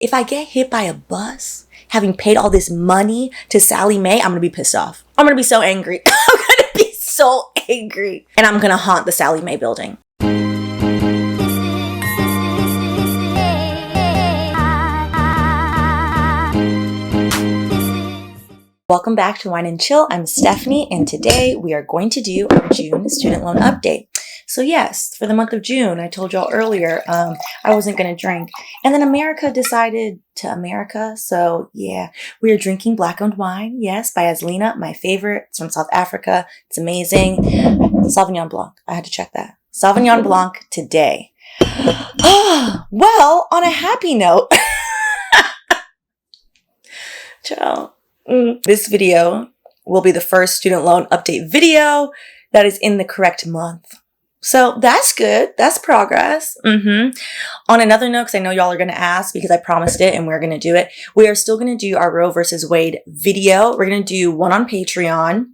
If I get hit by a bus, having paid all this money to Sally Mae, I'm gonna be pissed off. I'm gonna be so angry. I'm gonna be so angry. And I'm gonna haunt the Sally Mae building. Welcome back to Wine and Chill. I'm Stephanie, and today we are going to do our June student loan update. So yes, for the month of June, I told y'all earlier, I wasn't going to drink. And then America decided to America. So yeah, we are drinking black-owned wine. Yes, by Aslina, my favorite. It's from South Africa. It's amazing. Sauvignon Blanc. I had to check that. Sauvignon Blanc today. Well, on a happy note. Ciao. This video will be the first student loan update video that is in the correct month. So that's good. That's progress. On another note, because I know y'all are going to ask because I promised it and we're going to do it. We are still going to do our Roe versus Wade video. We're going to do one on Patreon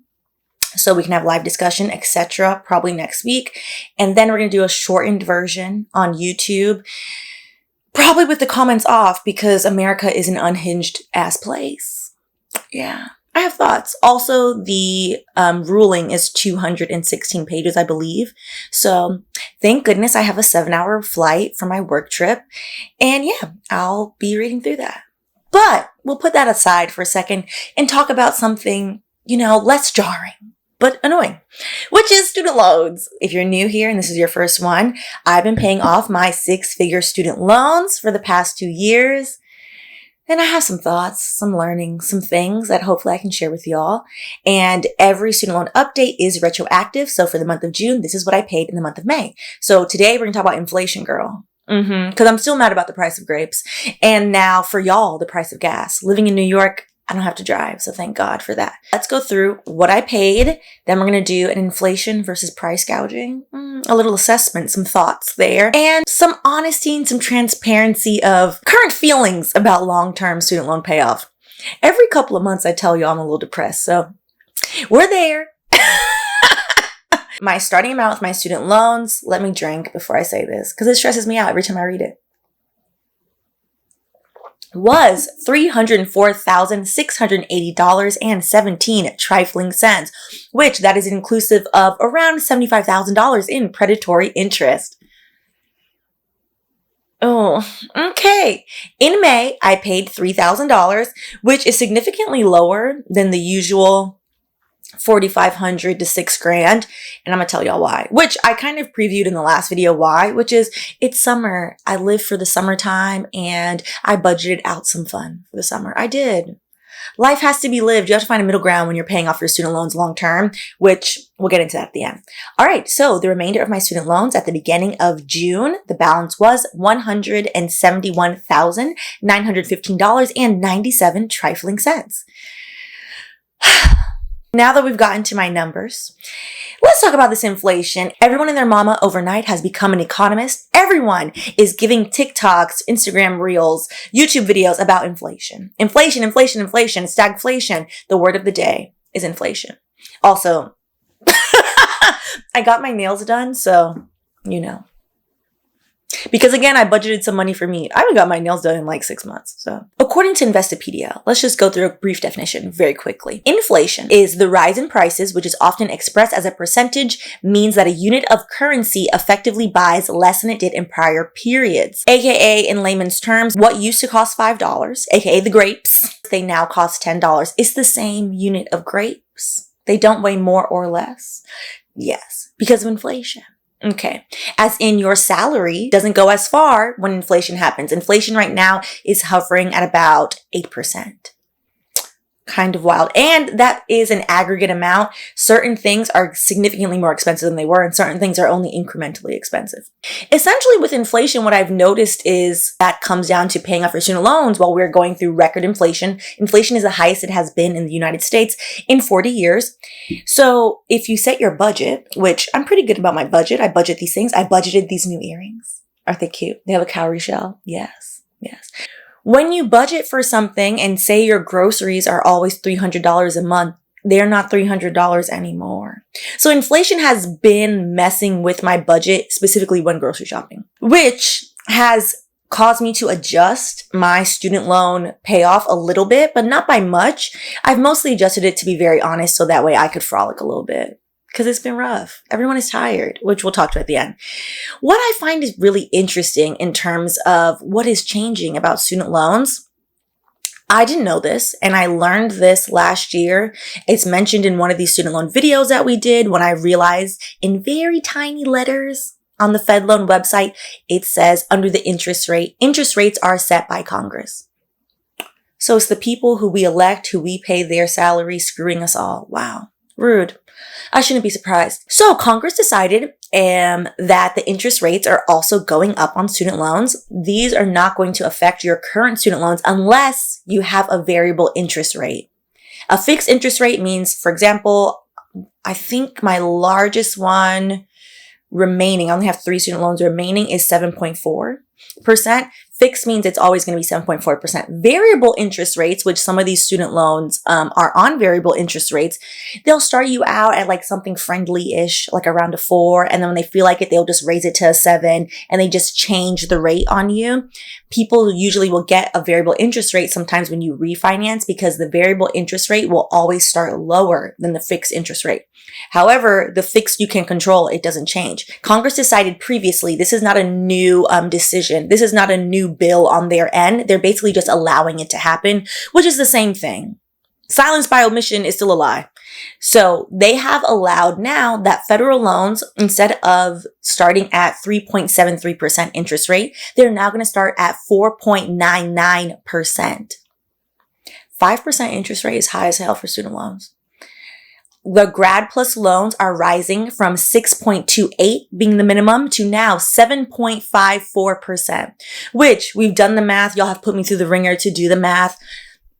so we can have live discussion, etc. probably next week. And then we're going to do a shortened version on YouTube. Probably with the comments off because America is an unhinged ass place. Yeah, I have thoughts. Also, the ruling is 216 pages, I believe. So thank goodness I have a 7-hour flight for my work trip. And yeah, I'll be reading through that. But we'll put that aside for a second and talk about something, less jarring, but annoying, which is student loans. If you're new here and this is your first one, I've been paying off my 6-figure student loans for the past 2 years. And I have some thoughts, some learning, some things that hopefully I can share with y'all. And every student loan update is retroactive. So for the month of June, this is what I paid in the month of May. So today we're going to talk about inflation, girl. Because I'm still mad about the price of grapes. And now for y'all, the price of gas. Living in New York, I don't have to drive. So thank God for that. Let's go through what I paid. Then we're going to do an inflation versus price gouging. A little assessment, some thoughts there. And some honesty and some transparency of current feelings about long-term student loan payoff. Every couple of months I tell you I'm a little depressed. So we're there. My starting amount with my student loans, let me drink before I say this because it stresses me out every time I read it, was $304,680.17 trifling cents, which that is inclusive of around $75,000 in predatory interest. Oh, okay. In May, I paid $3,000, which is significantly lower than the usual $4,500 to $6,000. And I'm going to tell y'all why, which I kind of previewed in the last video why, which is it's summer. I live for the summertime and I budgeted out some fun for the summer. I did. Life has to be lived. You have to find a middle ground when you're paying off your student loans long term, which we'll get into that at the end. All right. So the remainder of my student loans at the beginning of June, the balance was $171,915.97 trifling cents. Now that we've gotten to my numbers, let's talk about this inflation. Everyone and their mama overnight has become an economist. Everyone is giving TikToks, Instagram reels, YouTube videos about inflation. Inflation, inflation, inflation, stagflation. The word of the day is inflation. Also, I got my nails done, so, Because again, I budgeted some money for me. I haven't got my nails done in like 6 months. So according to Investopedia, let's just go through a brief definition very quickly. Inflation is the rise in prices, which is often expressed as a percentage, means that a unit of currency effectively buys less than it did in prior periods. AKA in layman's terms, what used to cost $5, AKA the grapes, they now cost $10. It's the same unit of grapes. They don't weigh more or less. Yes, because of inflation. Okay. As in your salary doesn't go as far when inflation happens. Inflation right now is hovering at about 8%. Kind of wild. And that is an aggregate amount. Certain things are significantly more expensive than they were, and certain things are only incrementally expensive. Essentially, with inflation, what I've noticed is that comes down to paying off your student loans while we're going through record inflation. Inflation is the highest it has been in the United States in 40 years. So if you set your budget, which I'm pretty good about my budget, I budget these things. I budgeted these new earrings. Aren't they cute? They have a cowrie shell. Yes. Yes. When you budget for something and say your groceries are always $300 a month, they're not $300 anymore. So inflation has been messing with my budget, specifically when grocery shopping, which has caused me to adjust my student loan payoff a little bit, but not by much. I've mostly adjusted it, to be very honest, so that way I could frolic a little bit. Because it's been rough. Everyone is tired, which we'll talk to at the end. What I find is really interesting in terms of what is changing about student loans, I didn't know this, and I learned this last year. It's mentioned in one of these student loan videos that we did when I realized in very tiny letters on the Fed loan website, it says under the interest rates are set by Congress. So it's the people who we elect, who we pay their salary, screwing us all. Wow. Rude. I shouldn't be surprised. So Congress decided that the interest rates are also going up on student loans. These are not going to affect your current student loans unless you have a variable interest rate. A fixed interest rate means, for example, I think my largest one remaining, I only have 3 student loans remaining, is 7.4%. Fixed means it's always going to be 7.4%. Variable interest rates, which some of these student loans are on variable interest rates, they'll start you out at like something friendly-ish, like around a 4. And then when they feel like it, they'll just raise it to a 7 and they just change the rate on you. People usually will get a variable interest rate sometimes when you refinance because the variable interest rate will always start lower than the fixed interest rate. However, the fixed you can control, it doesn't change. Congress decided previously, this is not a new decision. This is not a new bill on their end. They're basically just allowing it to happen, which is the same thing. Silence by omission is still a lie. So they have allowed now that federal loans, instead of starting at 3.73% interest rate, they're now going to start at 4.99%. 5% interest rate is high as hell for student loans. The grad plus loans are rising from 6.28 being the minimum to now 7.54%, which we've done the math. Y'all have put me through the ringer to do the math.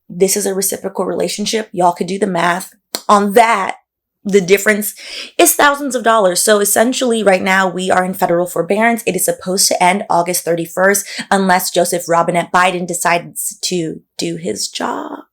This is a reciprocal relationship. Y'all could do the math on that. The difference is thousands of dollars. So essentially right now we are in federal forbearance. It is supposed to end August 31st unless Joseph Robinette Biden decides to do his job.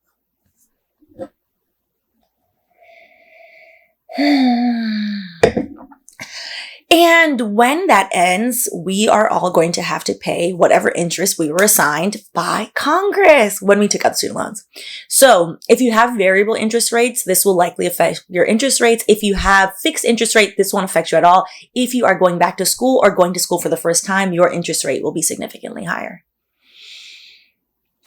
And when that ends, we are all going to have to pay whatever interest we were assigned by Congress when we took out student loans. So if you have variable interest rates, this will likely affect your interest rates. If you have fixed interest rate, this won't affect you at all. If you are going back to school or going to school for the first time, your interest rate will be significantly higher.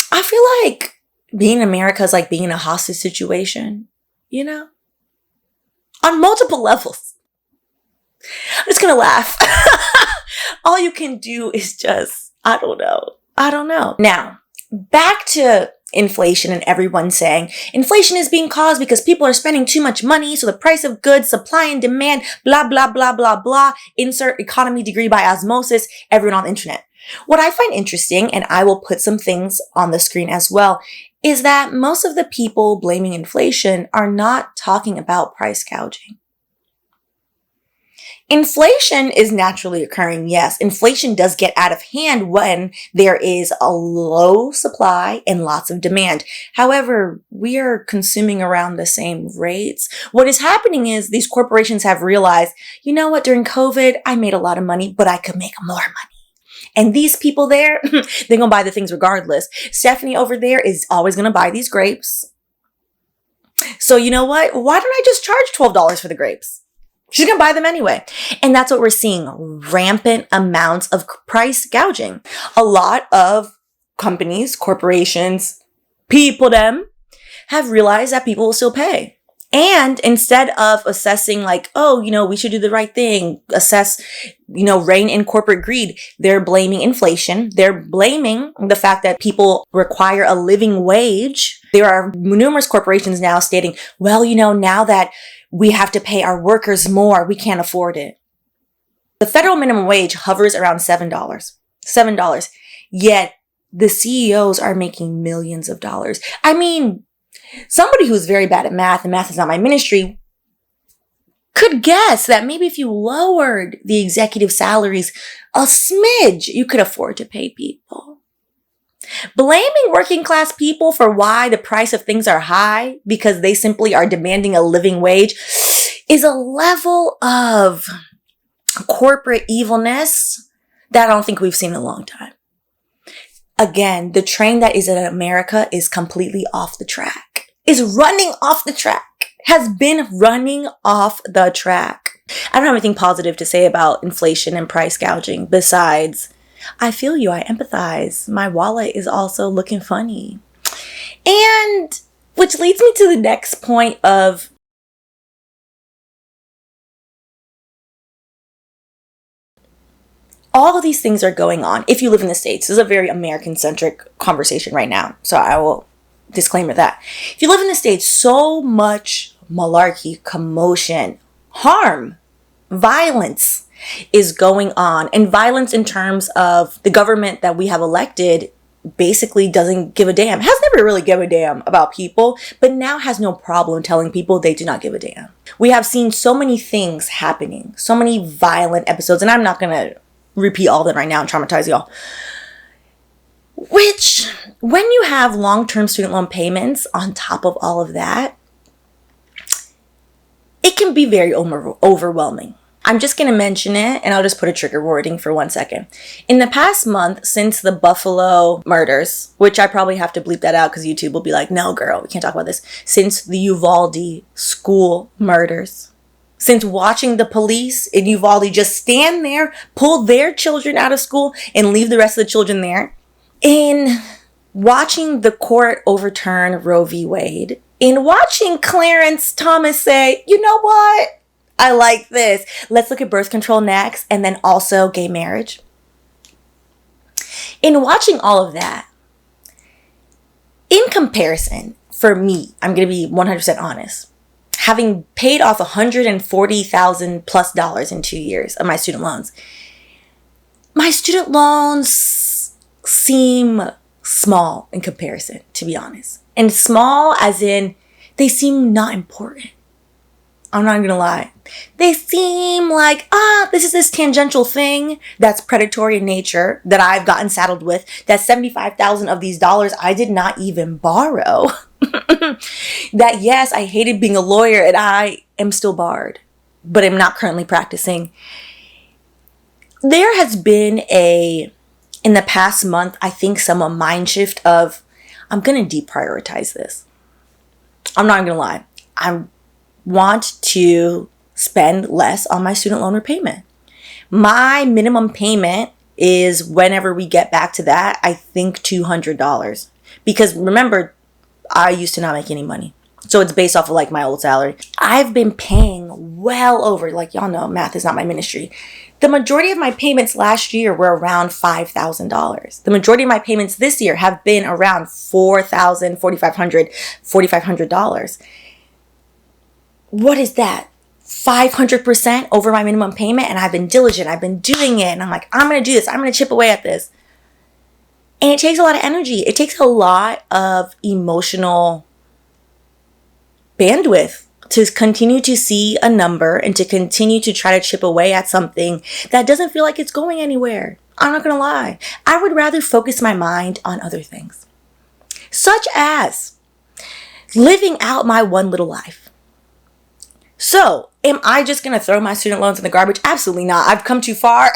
I feel like being in America is like being in a hostage situation, you know? On multiple levels. I'm just going to laugh. All you can do is just, I don't know. Now, back to inflation and everyone saying inflation is being caused because people are spending too much money. So the price of goods, supply and demand, blah, blah, blah, blah, blah. Insert economy degree by osmosis, everyone on the internet. What I find interesting, and I will put some things on the screen as well, is that most of the people blaming inflation are not talking about price gouging. Inflation is naturally occurring, yes. Inflation does get out of hand when there is a low supply and lots of demand. However, we are consuming around the same rates. What is happening is these corporations have realized, you know what, during COVID, I made a lot of money, but I could make more money. And these people there, they're going to buy the things regardless. Stephanie over there is always going to buy these grapes. So you know what? Why don't I just charge $12 for the grapes? She's going to buy them anyway. And that's what we're seeing. Rampant amounts of price gouging. A lot of companies, corporations, people them have realized that people will still pay. And instead of assessing like, oh, you know, we should do the right thing, assess, you know, rein in corporate greed, they're blaming inflation. They're blaming the fact that people require a living wage. There are numerous corporations now stating, well, you know, now that we have to pay our workers more, we can't afford it. The federal minimum wage hovers around $7. $7. Yet the CEOs are making millions of dollars. I mean, somebody who's very bad at math, and math is not my ministry, could guess that maybe if you lowered the executive salaries a smidge, you could afford to pay people. Blaming working class people for why the price of things are high because they simply are demanding a living wage is a level of corporate evilness that I don't think we've seen in a long time. Again, the train that is in America is completely off the track. Is running off the track. Has been running off the track. I don't have anything positive to say about inflation and price gouging besides, I feel you, I empathize. My wallet is also looking funny. And which leads me to the next point of all of these things are going on. If you live in the States, this is a very American-centric conversation right now. So I will disclaimer that. If you live in the States, so much malarkey, commotion, harm, violence is going on. And violence in terms of the government that we have elected basically doesn't give a damn. Has never really given a damn about people, but now has no problem telling people they do not give a damn. We have seen so many things happening, so many violent episodes, and I'm not going to repeat all of them right now and traumatize y'all. Which, when you have long-term student loan payments on top of all of that, it can be very overwhelming. I'm just going to mention it, and I'll just put a trigger warning for 1 second. In the past month, since the Buffalo murders, which I probably have to bleep that out because YouTube will be like, no, girl, we can't talk about this. Since the Uvalde school murders, since watching the police in Uvalde just stand there, pull their children out of school, and leave the rest of the children there, in watching the court overturn Roe v. Wade, in watching Clarence Thomas say, you know what? I like this. Let's look at birth control next, and then also gay marriage. In watching all of that, in comparison, for me, I'm going to be 100% honest, having paid off $140,000 plus in 2 years of my student loans seem small in comparison, to be honest. And small as in they seem not important. I'm not going to lie. They seem like, this is this tangential thing that's predatory in nature that I've gotten saddled with. That 75,000 of these dollars I did not even borrow. That yes, I hated being a lawyer and I am still barred, but I'm not currently practicing. There has been in the past month, I think somewhat mind shift of, I'm going to deprioritize this. I'm not going to lie. I want to spend less on my student loan repayment. My minimum payment is, whenever we get back to that, I think $200. Because remember, I used to not make any money. So it's based off of like my old salary. I've been paying well over, like y'all know, math is not my ministry. The majority of my payments last year were around $5,000. The majority of my payments this year have been around $4,000, $4,500. What is that? 500% over my minimum payment, and I've been diligent. I've been doing it, and I'm like, I'm going to do this. I'm going to chip away at this. And it takes a lot of energy. It takes a lot of emotional bandwidth to continue to see a number and to continue to try to chip away at something that doesn't feel like it's going anywhere. I'm not going to lie. I would rather focus my mind on other things, such as living out my one little life. So, am I just going to throw my student loans in the garbage? Absolutely not. I've come too far.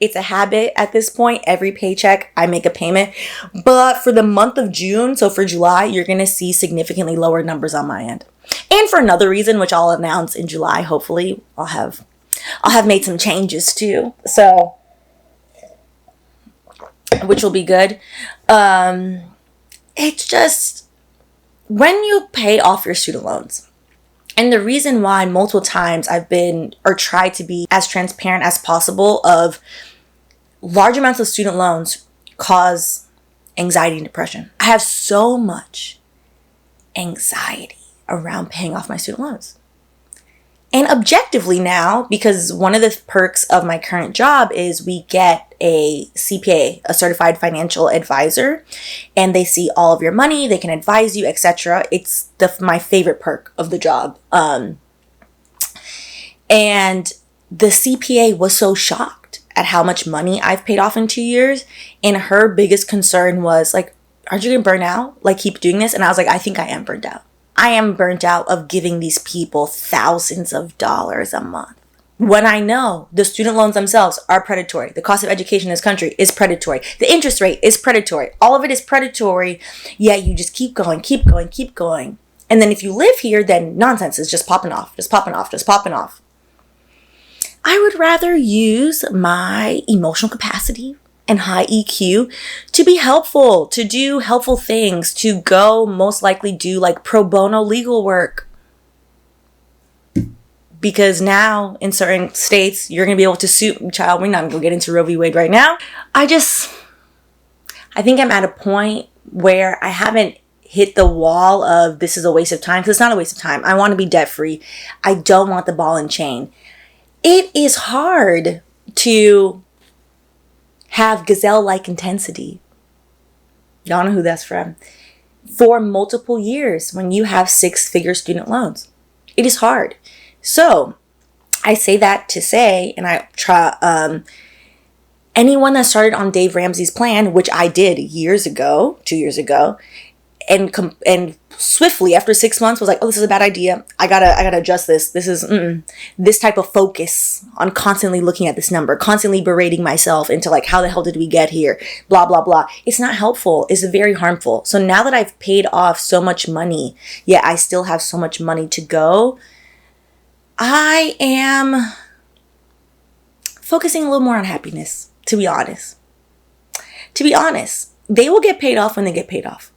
It's a habit at this point. Every paycheck, I make a payment. But for the month of June, so for July, you're going to see significantly lower numbers on my end. And for another reason, which I'll announce in July, hopefully, I'll have made some changes too. So, which will be good. It's just, when you pay off your student loans, and the reason why multiple times I've been or tried to be as transparent as possible of large amounts of student loans cause anxiety and depression. I have so much anxiety around paying off my student loans. And objectively now, because one of the perks of my current job is we get a CPA, a certified financial advisor, and they see all of your money, they can advise you, etc. It's my favorite perk of the job. And the CPA was so shocked at how much money I've paid off in 2 years. And her biggest concern was like, aren't you going to burn out? Like, keep doing this? And I was like, I think I am burnt out. I am burnt out of giving these people thousands of dollars a month. When I know the student loans themselves are predatory, the cost of education in this country is predatory, the interest rate is predatory, all of it is predatory, yet you just keep going, keep going, keep going. And then if you live here, then nonsense is just popping off, just popping off, just popping off. I would rather use my emotional capacity and high EQ to be helpful, to do helpful things, to go most likely do like pro bono legal work. Because now in certain states, you're going to be able to sue, child, we're not going to get into Roe v. Wade right now. I think I'm at a point where I haven't hit the wall of this is a waste of time, because it's not a waste of time. I want to be debt free. I don't want the ball and chain. It is hard to have gazelle-like intensity. Y'all know who that's from. For multiple years when you have 6-figure student loans. It is hard. So I say that to say, and I try, anyone that started on Dave Ramsey's plan, which I did 2 years ago, and swiftly after 6 months was like, oh, this is a bad idea. I gotta adjust this. This is this type of focus on constantly looking at this number, constantly berating myself into like, how the hell did we get here? Blah, blah, blah. It's not helpful. It's very harmful. So now that I've paid off so much money, yet I still have so much money to go, I am focusing a little more on happiness, to be honest. To be honest, they will get paid off when they get paid off.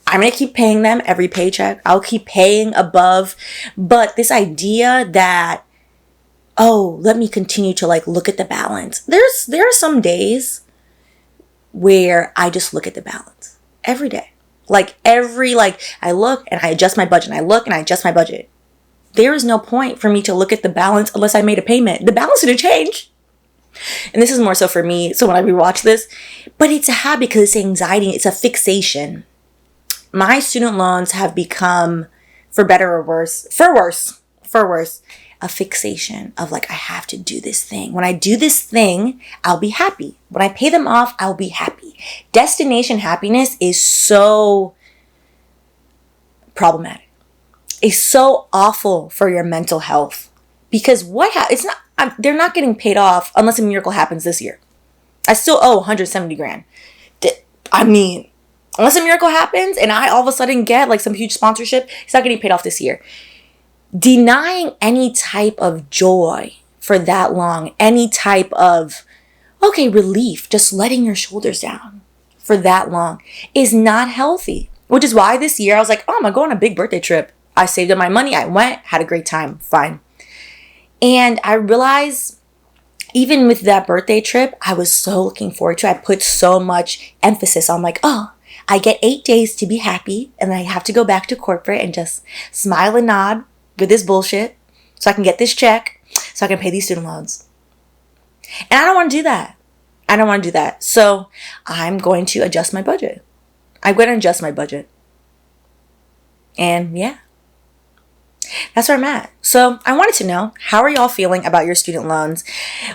I'm going to keep paying them every paycheck. I'll keep paying above. But this idea that, oh, let me continue to like look at the balance. There are some days where I just look at the balance every day. I look and I adjust my budget. And I look and I adjust my budget. There is no point for me to look at the balance unless I made a payment. The balance didn't change. And this is more so for me. So when I rewatch this, but it's a habit because it's anxiety. It's a fixation. My student loans have become, for better or worse, for worse, a fixation of like, I have to do this thing. When I do this thing, I'll be happy. When I pay them off, I'll be happy. Destination happiness is so problematic. It's so awful for your mental health because they're not getting paid off unless a miracle happens this year. I still owe 170 grand. I mean, unless a miracle happens and I all of a sudden get like some huge sponsorship, it's not getting paid off this year. Denying any type of joy for that long, any type of, relief, just letting your shoulders down for that long is not healthy. Which is why this year I was like, I'm going to go on a big birthday trip. I saved up my money. I went, had a great time. Fine. And I realized even with that birthday trip, I was so looking forward to it. I put so much emphasis on like, I get 8 days to be happy. And then I have to go back to corporate and just smile and nod with this bullshit so I can get this check so I can pay these student loans. And I don't want to do that. So I'm going to adjust my budget. And yeah. That's where I'm at. So I wanted to know, how are y'all feeling about your student loans?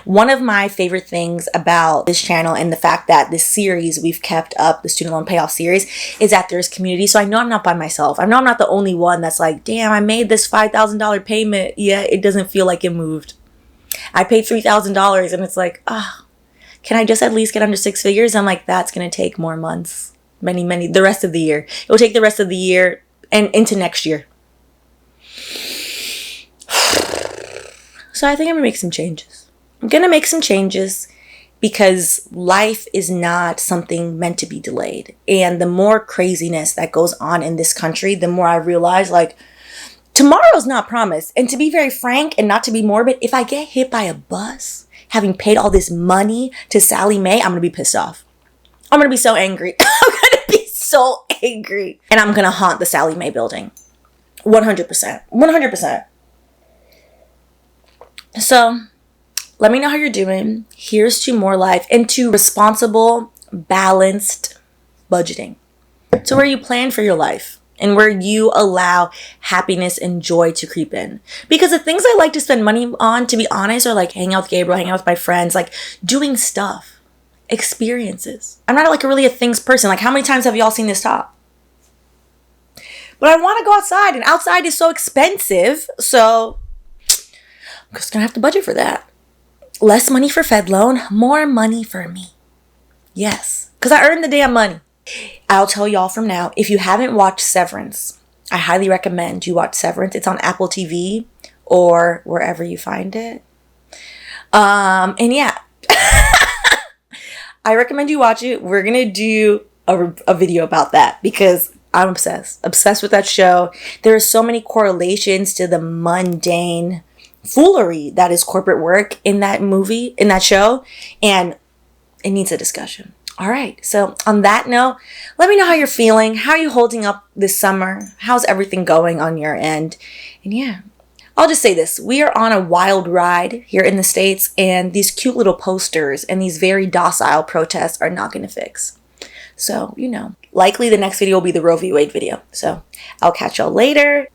One of my favorite things about this channel and the fact that this series we've kept up, the student loan payoff series, is that there's community. So I know I'm not by myself. I know I'm not the only one that's like, damn, I made this $5,000 payment. Yeah, it doesn't feel like it moved. I paid $3,000 and it's like, can I just at least get under 6 figures? I'm like, that's going to take more months. The rest of the year. It will take the rest of the year and into next year. So I think I'm going to make some changes. Because life is not something meant to be delayed. And the more craziness that goes on in this country, the more I realize like tomorrow's not promised. And to be very frank and not to be morbid, if I get hit by a bus, having paid all this money to Sally Mae, I'm going to be pissed off. I'm going to be so angry. I'm going to be so angry. And I'm going to haunt the Sally Mae building. 100%. So let me know how you're doing. Here's to more life and to responsible, balanced budgeting. To where you plan for your life and where you allow happiness and joy to creep in. Because the things I like to spend money on, to be honest, are like hanging out with Gabriel, hanging out with my friends, like doing stuff, experiences. I'm not like really a things person. Like how many times have y'all seen this top? But I want to go outside and outside is so expensive. So just gonna have to budget for that. Less money for Fed loan, more money for me. Yes, because I earned the damn money. I'll tell y'all from now, if you haven't watched Severance, I highly recommend you watch Severance. It's on Apple TV or wherever you find it. And yeah, I recommend you watch it. We're gonna do a video about that because I'm obsessed with that show. There are so many correlations to the mundane foolery that is corporate work in that movie, in that show, and it needs a discussion. All right, so on that note, let me know how you're feeling. How are you holding up this summer? How's everything going on your end? And yeah, I'll just say this. We are on a wild ride here in the States, and these cute little posters and these very docile protests are not going to fix. So, likely the next video will be the Roe v. Wade video. So I'll catch y'all later.